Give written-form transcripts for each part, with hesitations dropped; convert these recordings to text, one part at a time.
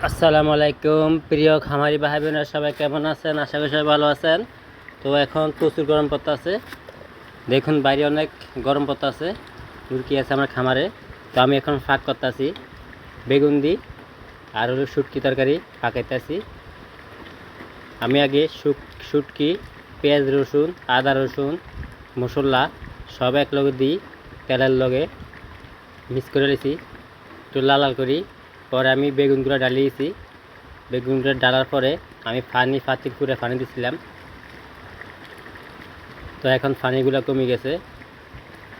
আসসালামু আলাইকুম প্রিয় খামারি ভাই বোনেরা, সবাই কেমন আছেন? আশা করি সবাই ভালো আছেন। তো এখন প্রচুর গরম পড়তেছে, দেখুন বাইরে অনেক গরম পড়তেছে। মুরগি আছে আমার খামারে, তো আমি এখন ফাঁক করতেছি বেগুন দি আর হলো শুটকি তরকারি পাকাইতেছি। আমি আগে শুটকি, পেঁয়াজ রসুন, আদা রসুন, মশলা সব এক লগে দিই, তেলের লগে মিক্স করে নিয়েছি, একটু লাল লাল করি। পরে আমি বেগুনগুলো ডালিয়েছি, বেগুনগুলো ডালার পরে আমি ফাতি করে পানি দিছিলাম। তো এখন পানিগুলো কমে গেছে,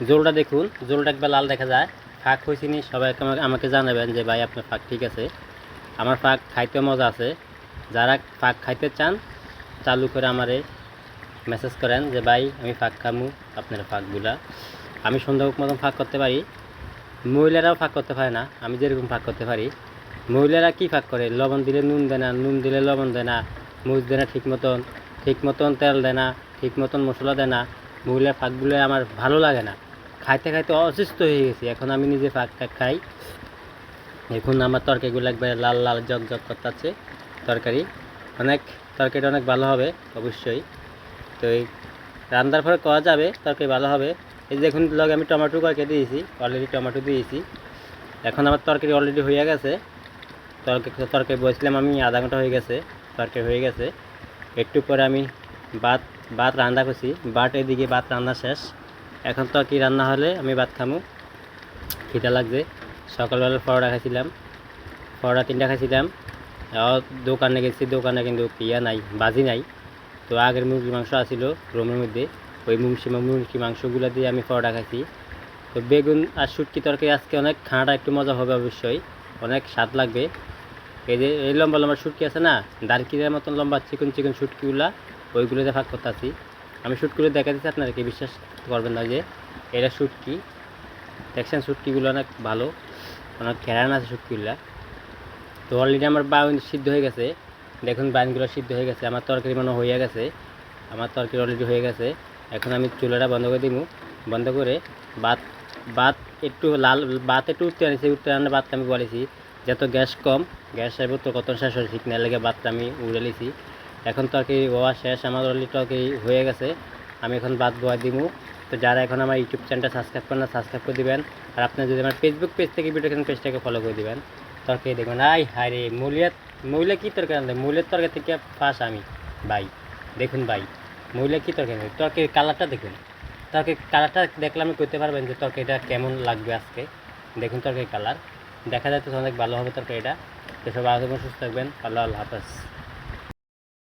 জলটা দেখুন, জলটা একবার লাল দেখা যায়। ফাঁক হয়েছে নি সবাই আমাকে জানাবেন যে ভাই আপনার ফাঁক ঠিক আছে। আমার ফাঁক খাইতে মজা আছে। যারা ফাঁক খাইতে চান চালু করে আমারে মেসেজ করেন যে ভাই আমি ফাঁক খামু। আপনার ফাঁকগুলা আমি সুন্দর মতন ফাঁক করতে পারি, মহিলারাও ফাঁক করতে পারে না, আমি যেরকম ফাঁক করতে পারি। মহিলারা কি ফাঁক করে? লবণ দিলে নুন দেয় না, নুন দিলে লবণ দেয় না, মরিচ দেয় না ঠিক মতন তেল দেয় না, ঠিক মতন মশলা দেয় না। মহিলার ফাঁকগুলো আমার ভালো লাগে না, খাইতে খাইতে অসুস্থ হয়ে গেছি। এখন আমি নিজে ফাঁক খাই। এখন আমার তরকারিগুলো একবারে লাল লাল জগ জগ করতেছে। তরকারিটা অনেক ভালো হবে অবশ্যই। তো এই রান্নার পরে করা যাবে, তরকারি ভালো হবে। এই দেখুন লগে আমি টমেটো কয়েকটা দিয়েছি, অলরেডি টমেটো দিয়েছি। এখন আমার তরকারি অলরেডি হয়ে গেছে। তরকারি বলছিলাম আমি আধা ঘন্টা হয়ে গেছে, তরকারি হয়ে গেছে। একটু পরে আমি ভাত ভাত রান্না করছি, এদিকে ভাত রান্না শেষ। এখন তরকারি রান্না হলে আমি ভাত খামু, খিদা লাগছে। সকালবেলা পরোটা খাইছিলাম, পরোটা 3টা খাইছিলাম। দোকানে গেছি, দোকানে কিন্তু নাই, বাজি নাই। তো আগের মুরগির মাংস আসছিল রুমের মধ্যে, ওই মুরগি মাংসগুলো দিয়ে আমি পরোটা খাইছি। তো বেগুন আর শুটকি তরকারি আজকে অনেক খানাটা একটু মজা হবে অবশ্যই, অনেক স্বাদ লাগবে। এই যে এই লম্বা লম্বা শুটকি আছে না, দারকিরের মতন লম্বা চিকন চিকন শুটকিগুলা, ওইগুলোতে ভাগ করতেছি। আমি শুটকিগুলো দেখা দিচ্ছি, আপনারা কি বিশ্বাস করবেন না যে এটা শুটকি। দেখছেন শুটকিগুলো অনেক ভালো, অনেক ঘেরান আছে শুটকিগুলা। তো অলরেডি আমার বাইন সিদ্ধ হয়ে গেছে, দেখুন বাইনগুলো সিদ্ধ হয়ে গেছে। আমার তরকারি মনে হয়ে গেছে, আমার তরকারি অলরেডি হয়ে গেছে। এখন আমি চুলাটা বন্ধ করে দিব, বন্ধ করে ভাত ভাত একটু লাল, ভাত একটু উঠতে আনলে ভাতটা আমি বলেছি যত গ্যাস কম, গ্যাসের তো কত শেষ হয়ে ঠিক না লেগে ভাতটা আমি উড়ে লিছি। এখন তরকারি হওয়া শেষ, আমার অলরেডি তরকারি হয়ে গেছে। আমি এখন ভাত বয়া দিব। তো যারা এখন আমার ইউটিউব চ্যানেলটা সাবস্ক্রাইব করেন না, সাবস্ক্রাইব করে দেবেন। আর আপনার যদি আমার ফেসবুক পেজ থেকে ভিডিও দেখেন, পেজটাকে ফলো করে দেবেন। তরকারি দেখবেন, হায় রে মহিলা কী তরকারি আনলে, মহিলার তরকারি থেকে ফাঁস আমি ভাই। দেখুন ভাই, মহিলা কী তরকারির কালারটা দেখুন, তরকারির কালারটা দেখলে আমি করতে পারবেন যে তরকারিটা কেমন লাগবে আজকে। দেখুন তরকারির কালার দেখা যাচ্ছে অনেক ভালো হবে তরকারিটা। তো সবাই সুস্থ থাকবেন। আল্লাহ হাফেজ।